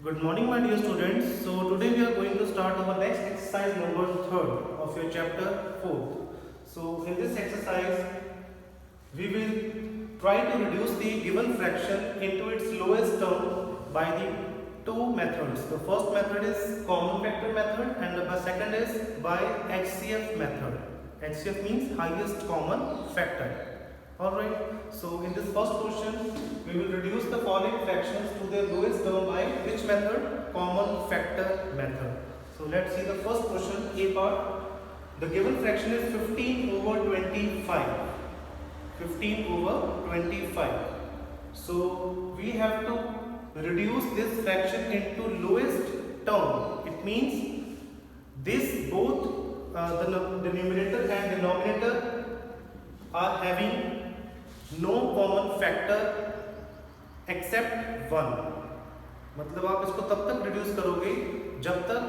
Good morning, my dear students. So today we are going to start our next exercise number third of your chapter fourth. So in this exercise, we will try to reduce the given fraction into its lowest term by the two methods. The first method is common factor method, and the second is by HCF method. HCF means highest common factor. Alright, so in this first question, we will reduce the following fractions to their lowest term by which method? Common factor method. So let's see the first question, A part. The given fraction is 15 over 25. 15 over 25. So we have to reduce this fraction into lowest term. It means this both the numerator and denominator are having no common factor except one. मतलब आप इसको तब तक reduce करोगे जब तक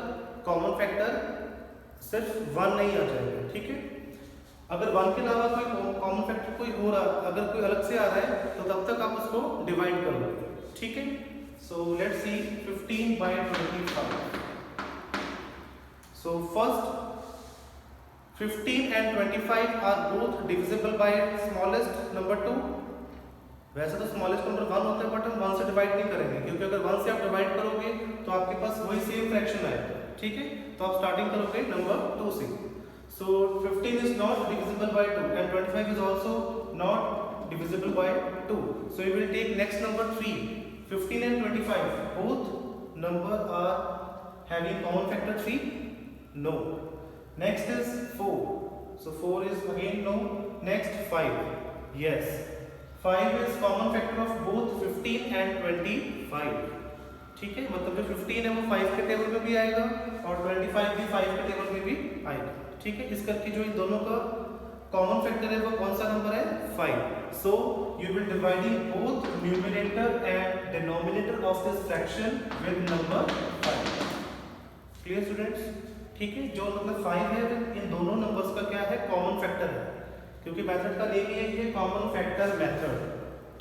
common factor सिर्फ one नहीं आ जाएगा. ठीक है, अगर वन के अलावा कोई कॉमन फैक्टर कोई हो रहा, अगर कोई अलग से आ रहा है तो तब तक आप उसको डिवाइड करोगे. ठीक है, so let's see 15 by 25. So first 15 and 25 are both divisible by smallest number 2. वैसे तो स्मॉलेस्ट नंबर 1 होता है, बट हम 1 से डिवाइड नहीं करेंगे, क्योंकि अगर 1 से आप डिवाइड करोगे तो आपके पास वही सेम फ्रैक्शन आएगा. ठीक है, तो आप स्टार्टिंग करोगे नंबर 2 से. So 15 is not divisible by 2 and 25 is also not divisible by 2. So you will take next number 3. 15 and 25 both number are having common factor 3? No. Next is 4. So 4 is again no. Next 5. Yes. 5 is common factor of both 15 and 25. ठीक है, मतलब जो 15 है वो 5 के table में भी आएगा और 25 भी 5 के टेबल में भी आएगा. ठीक है, इस करके जो इन दोनों का कॉमन फैक्टर है वो कौन सा नंबर है? 5. सो you will dividing both numerator and denominator of this fraction with number 5. Clear students? ठीक है, जो मतलब 5 है इन दोनों नंबर्स का क्या है? कॉमन फैक्टर है, क्योंकि मेथड का नेम ये है कॉमन फैक्टर मेथड.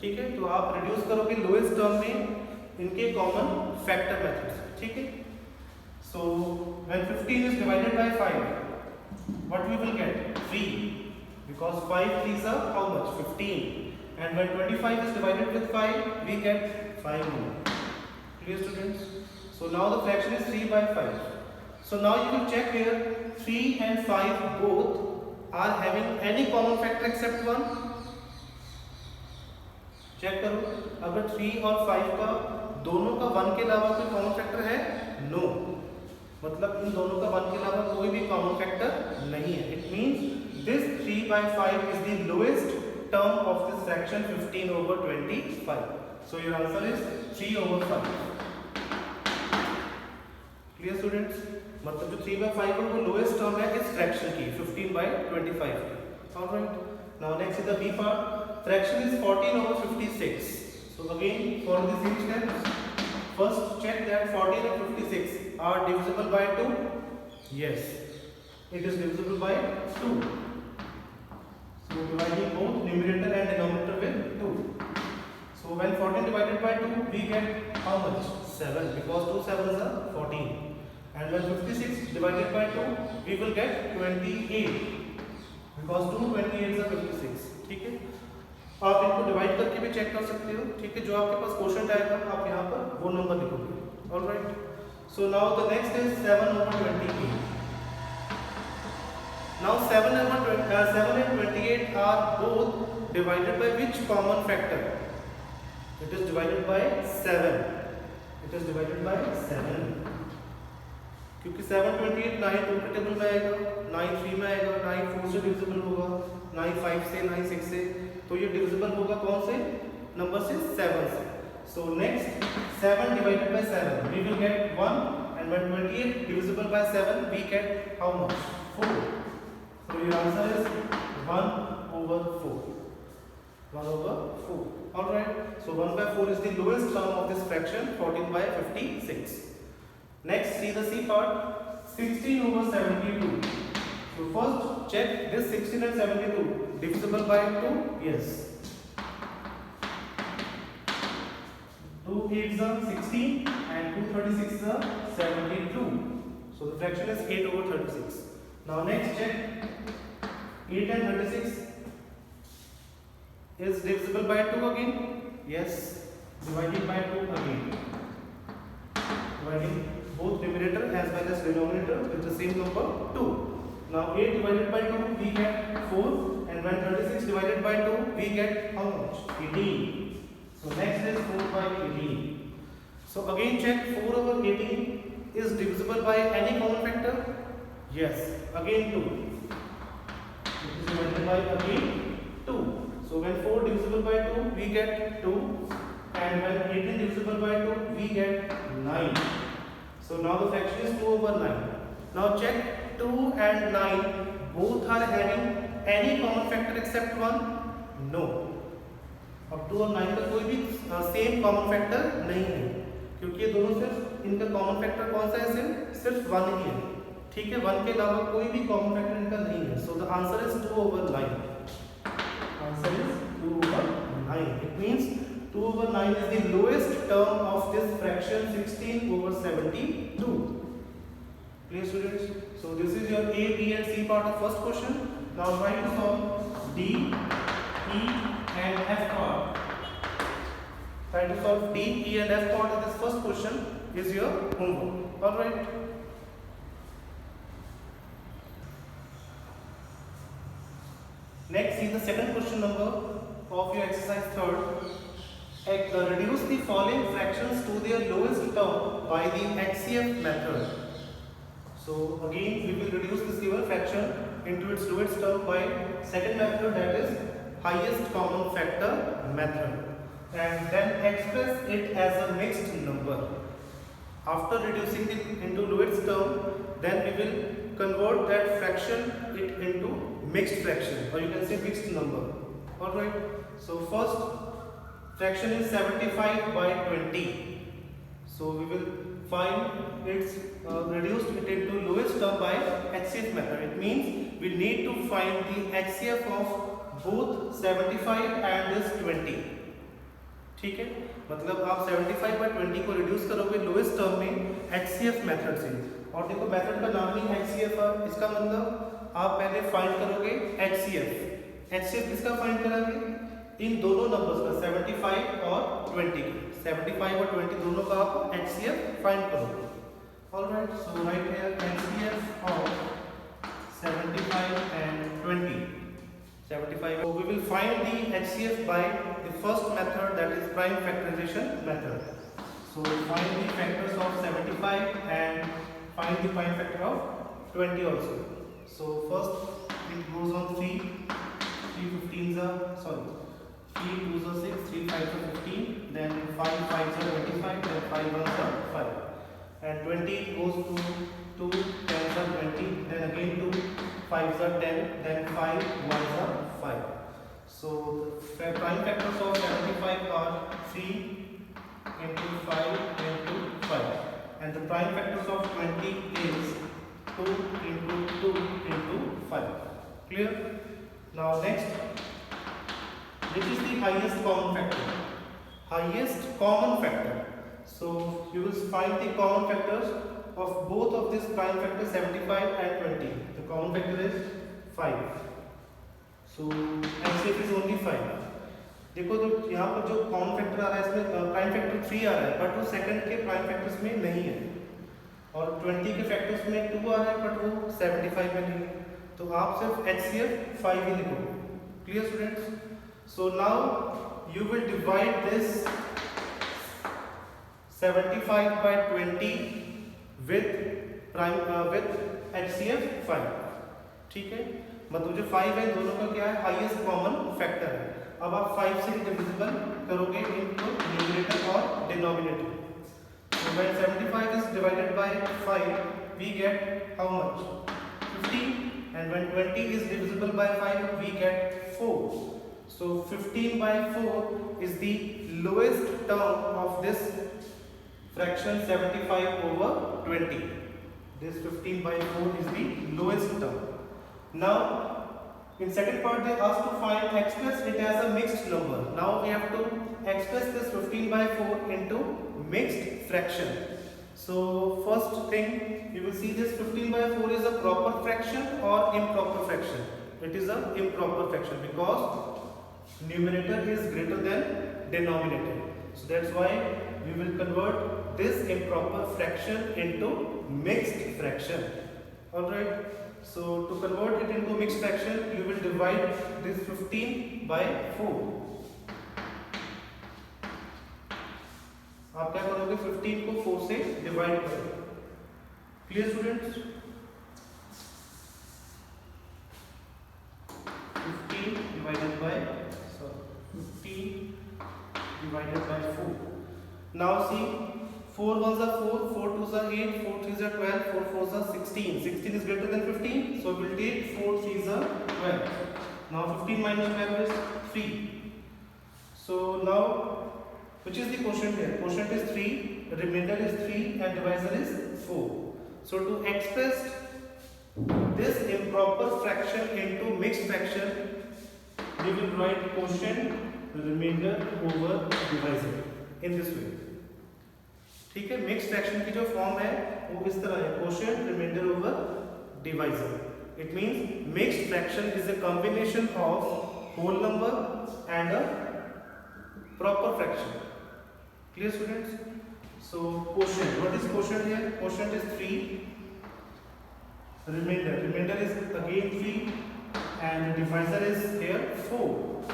ठीक है, तो आप रिड्यूस करोगे लोएस्ट टर्म में इनके कॉमन फैक्टर मेथड. ठीक है, so when 15 is divided by 5, what we will get? 3, because 5 3s are how much? 15. And when 25 is divided with 5, we get 5 more. Clear students? So now the fraction is 3 by 5. So now you will check here, 3 and 5 both are having any common factor except 1. Check करो, अगर 3 और 5 का दोनों का 1 के अलावा कोई common factor है? नो. मतलब इन दोनों का 1 के अलावा कोई भी कॉमन फैक्टर नहीं है. It means this 3 by 5 is the lowest term of this fraction 15 over 25. So your answer is 3 over 5. Clear students? मतलब जो 3 by 5 है वो lowest term है इस fraction की 15 by 25 की. Alright. Now next is the B part. Fraction is 14 over 56. So again follow the same steps. First check that 14 and 56 are divisible by 2. Yes, it is divisible by 2. So dividing both numerator and denominator with 2. So when 14 divided by 2, we get how much? 7, because 2 7s are 14. And when 56 divided by 2, we will get 28, because 2 28s are 56. ठीक है, आप इनको divide करके भी check कर सकते हो. ठीक है, जो आपके पास क्वोशंट आएगा आप यहाँ पर वो नंबर लिखोगे. Alright, so now the next is 7 over 28. Now 7 and 28 are both divided by which common factor? It is divided by 7. It is divided by 7. क्योंकि 7 28 9 2 के टेबल में आएगा, 9 3 में आएगा, 9 4 से डिविजिबल होगा, 9 5 से, 9 6 से, तो ये डिविजिबल होगा कौन से नंबर से? 7 से. So next 7 divided by 7 we will get 1, and when 28 divisible by 7 we get how much? 4. So your answer is 1 over 4. 1 over 4. Alright. So 1 by 4 is the lowest term of this fraction, 14 by 56. Next, see the C part. 16 over 72. So first check this 16 and 72 divisible by 2. Yes. 2 8s are 16 and 2 36s are 72. So the fraction is 8 over 36. Now next check 8 and 36 is divisible by 2 again. Yes, divided by 2 again. Dividing both numerator as well as denominator with the same number 2. Now 8 divided by 2 we get 4, and when 36 divided by 2 we get how much? 18. So next is 4 by 18. So again check 4 over 18 is divisible by any common factor? Yes, again 2. It is divided by again 2. So when 4 divisible by 2 we get 2, and when 18 divisible by 2 we get 9. So now the fraction is 2 over 9. Now check 2 and 9 both are having any common factor except 1? No. अब 2 और 9 का कोई भी same common factor नहीं है, क्योंकि ये दोनों सिर्फ इनका कॉमन फैक्टर कौन सा है? सिर्फ 1 ही है. ठीक है, 1 के अलावा कोई भी कॉमन फैक्टर इनका नहीं है. So the answer is 2 over 9. Answer is 2 over 9. It means 2 over 9 is the lowest term of this fraction 16 over 72. Clear students? So this is your A, B and C part of first question. Now try to solve D, E and F part. Try to solve D, E and F part of this first question is your homework. Alright. Next, see the second question number of your exercise 3rd. Reduce the following fractions to their lowest term by the HCF method. So again we will reduce this given fraction into its lowest term by second method, that is highest common factor method, and then express it as a mixed number. After reducing it into lowest term, then we will convert that fraction it into mixed fraction, or you can say mixed number. Alright, so first fraction is 75 by 20. So we will find its reduced it into lowest term by HCF method. It means we need to find the HCF of both 75 and this 20. ठीक है, मतलब आप 75 by 20 को reduce करोगे lowest term में HCF method से. और देखो मेथड का नाम ही HCF है, इसका मतलब आप पहले फाइंड करोगे HCF. HCF किसका फाइंड करोगे? इन दोनों नंबर्स का 75 और 20 का. 75 और 20 दोनों का आप HCF फाइंड करोगे. Alright, so right here HCF of 75 and 20. 75. So we will find the HCF by the first method, that is prime factorization method. So find the factors of 75 and find the prime factor of 20 also. So first it goes on 3 15s are 3 2s are 6, 3 5s are 15, then 5 5s are 25, then 5 1s are 5, and 20 goes to 2 10s are 20, then again 2 5s are 10, then 5 1s are 5. So the prime factors of 75 are 3 into 5 into 5, and the prime factors of 20 is 2 into 2 into 5. Clear? Now next, which is the highest common factor? Highest common factor. So you will find the common factors of both of this prime factor 75 and 20. The common factor is 5. So HCF is only 5. देखो तो यहाँ पर जो common factor आ रहा है इसमें prime factor 3 आ रहा है, बट वो सेकंड के प्राइम फैक्टर्स में नहीं है, और 20 के फैक्टर्स में 2 आ रहा है बट वो 75 में नहीं है. तो आप सिर्फ HCF 5 ही लिखोगे. Clear students? So now you will divide this 75 by 20 with HCF 5. ठीक है, मतलब जो 5 है दोनों का क्या है? हाईएस्ट कॉमन फैक्टर है. अब आप 5 से डिविजिबल करोगे इनको न्यूमरेटर और denominator. So when 75 is divided by 5, we get how much? 15, and when 20 is divisible by 5, we get 4. So 15 by 4 is the lowest term of this fraction 75 over 20. This 15 by 4 is the lowest term. Now in second part they ask to find express it as a mixed number. Now we have to express this 15 by 4 into mixed fraction. So first thing, you will see this 15 by 4 is a proper fraction or improper fraction. It is a improper fraction because numerator is greater than denominator. So that's why we will convert this improper fraction into mixed fraction. Alright. So to convert it into mixed fraction, you will divide this 15 by 4. आप क्या करोगे 15 को 4 से divide करो. Clear students? 15 divided by 4. Now see, 4 ones are 4, 4 twos are 8, 4 threes are 12, 4 fours are 16. 16 is greater than 15, so we will take 4 threes are 12. Now 15 minus 12 is 3. So now, which is the quotient here? Quotient is 3, the remainder is 3 and divisor is 4. So to express this improper fraction into mixed fraction, we will write quotient remainder over divisor in this way. ठीक है, mix fraction की जो form है वो इस तरह है, quotient remainder over divisor. It means mixed fraction is a combination of whole number and a proper fraction. Clear students? So quotient, what is quotient here? Quotient is 3, remainder is again 3 and divisor is here 4.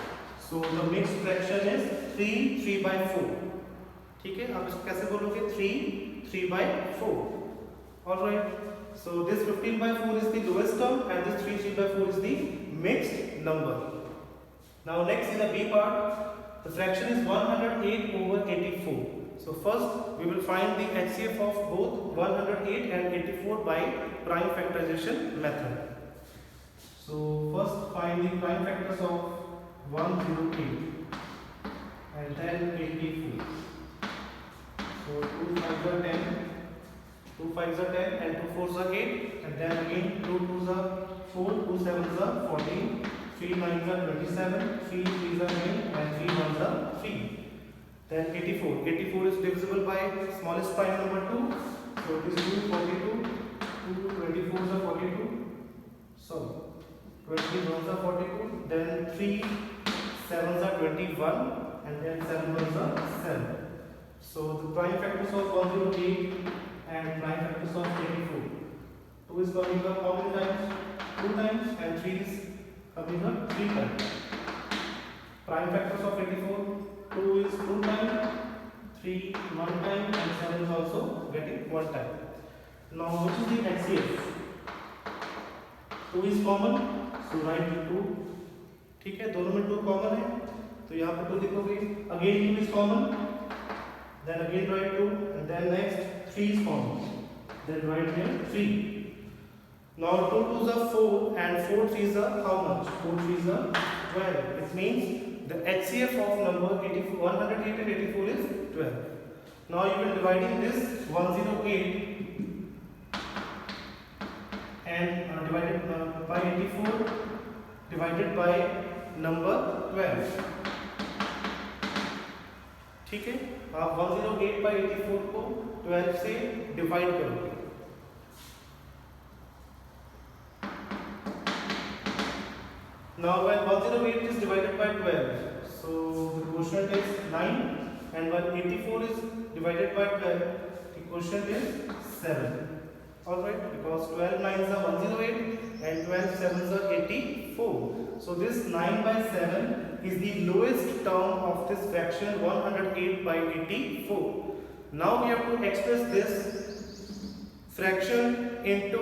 So the mixed fraction is 3 by 4. ठीक है, आप इसको कैसे बोलोगे? 3 by 4. Alright. So this 15 by 4 is the lowest term and this 3 by 4 is the mixed number. Now next in the B part, the fraction is 108 over 84. So first we will find the HCF of both 108 and 84 by prime factorization method. So first find the prime factors of 108 and then 84. So 2 5s are 10, 2 5s are 10 and 2 4s are 8 and then again 2 2s are 4, 2 7s are 14, 3 9s are 27, 3 3s are 9 and 3 1s are 3. Then 84. 84 is divisible by smallest prime number 2. So it is 2 42, 2 24s are 42. So 21s are 42. Then 3 7s are 21 and then 7 1s are 7. So the prime factors of 108 and prime factors of 84. 2 is coming up how many times? 2 times and 3 is coming up 3 times. Prime factors of 84, 2 is 2 times, 3 1 time and 7 is also getting 1 time. Now which is the HCF? 2 is common, so write 2. ठीक है, दोनों में 2 common है तो यहाँ पे 2 लिखोगे. Again 2 is common, then again write 2 and then next 3 is common, then write here 3. Now 2 2s are 4 and 4 3s are how much? 4 3s are 12. It means the HCF of number 108 and 84 is 12. Now you will dividing this 108 and divided by 84 divided by number 12. ठीक है, आप 108 by 84 को 12 से divide करोगे. Now when 108 is divided by 12, so the quotient is 9 and when 84 is divided by 12, the quotient is 7. Alright, because 12 9s are 108 and 12 7s are 84. So this 9 by 7 is the lowest term of this fraction 108 by 84. Now we have to express this fraction into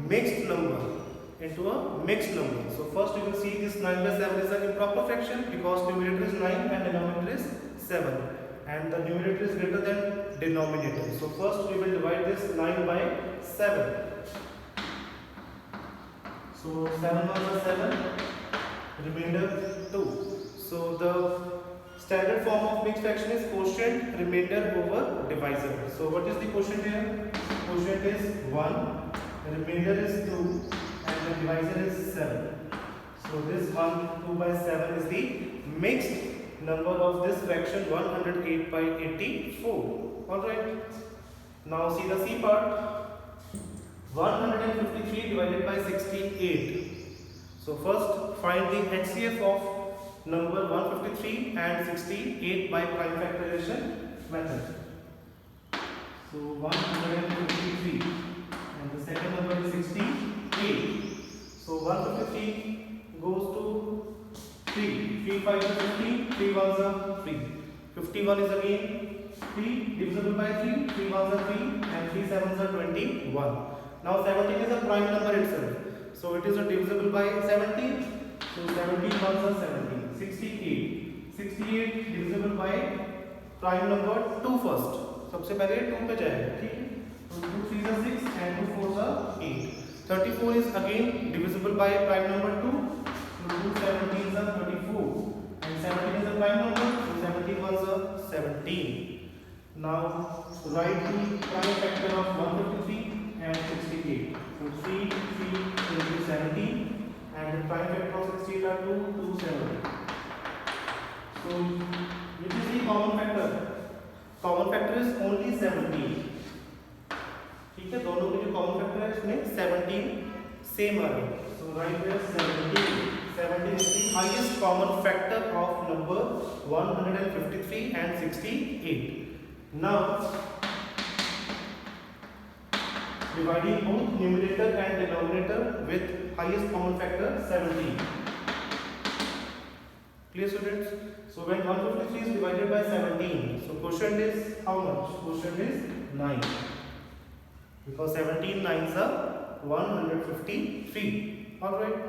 mixed number. So first you will see this 9 by 7 is an improper fraction because numerator is 9 and denominator is 7 and the numerator is greater than denominator. So first we will divide this 9 by 7. So 7 1s are 7, remainder 2. So the standard form of mixed fraction is quotient remainder over divisor. So what is the quotient here? Quotient is 1, the remainder is 2 and the divisor is 7. So this 1 2 by 7 is the mixed number of this fraction 108 by 84. Alright. Now see the C part. 153 divided by 68. So first find the HCF of number 153 and 68 by prime factorization method. So 153 and the second number is 68. So 153 goes to 3. 3 5 is 50, 3 1s are 3. 51 is again 3 divisible by 3, 3 1s are 3 and 3 7s are 21. Now 17 is a prime number itself. So it is a divisible by 17. So 17 1s are 17. 68. 68 divisible by prime number 2 first. सबसे पहले 2 पे जाएगा, ठीक है? तो 2 3s are 6 and 2 4s are 8. 34 is again divisible by prime number 2. So 2 17s are 34 and 17 is a prime number. So 17 1s are 17. Now write the prime factor of 153 and 68. So 3 into 17 and the prime factor of 68 are 2 2 7. So which is the common factor? Common factor is only 17. ठीक है, दोनों के जो common factor है इसमें 17 same आ गए. सो right here 17 is the highest common factor of number 153 and 68. Now dividing both numerator and denominator with highest common factor 17. Clear students? So when 153 is divided by 17, so quotient is how much? Quotient is 9. Because 17 9s are 153. Alright.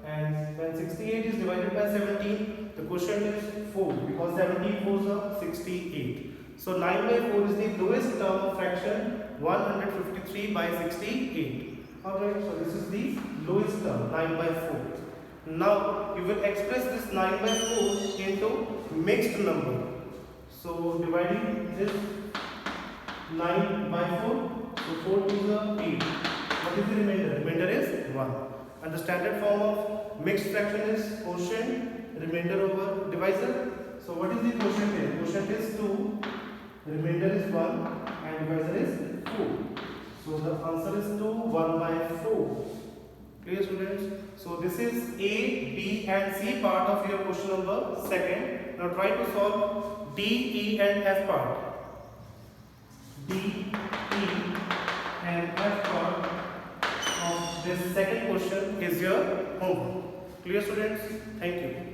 And when 68 is divided by 17, the quotient is 4. Because 17 4s are 68. So 9 by 4 is the lowest term of fraction 153 by 68. Alright. So this is the lowest term 9 by 4. Now you will express this 9 by 4 into mixed number. So dividing this 9 by 4. So 4 to the 8. What is the remainder? Remainder is 1. And the standard form of mixed fraction is quotient, remainder over divisor. So what is the quotient here? Quotient is 2, remainder is 1 and divisor is 4. So the answer is 2, 1 by 4. Clear students? So this is A, B and C part of your question number 2nd. Now try to solve D, E and F part. D, E and F part of this second question is your homework. Clear students? Thank you.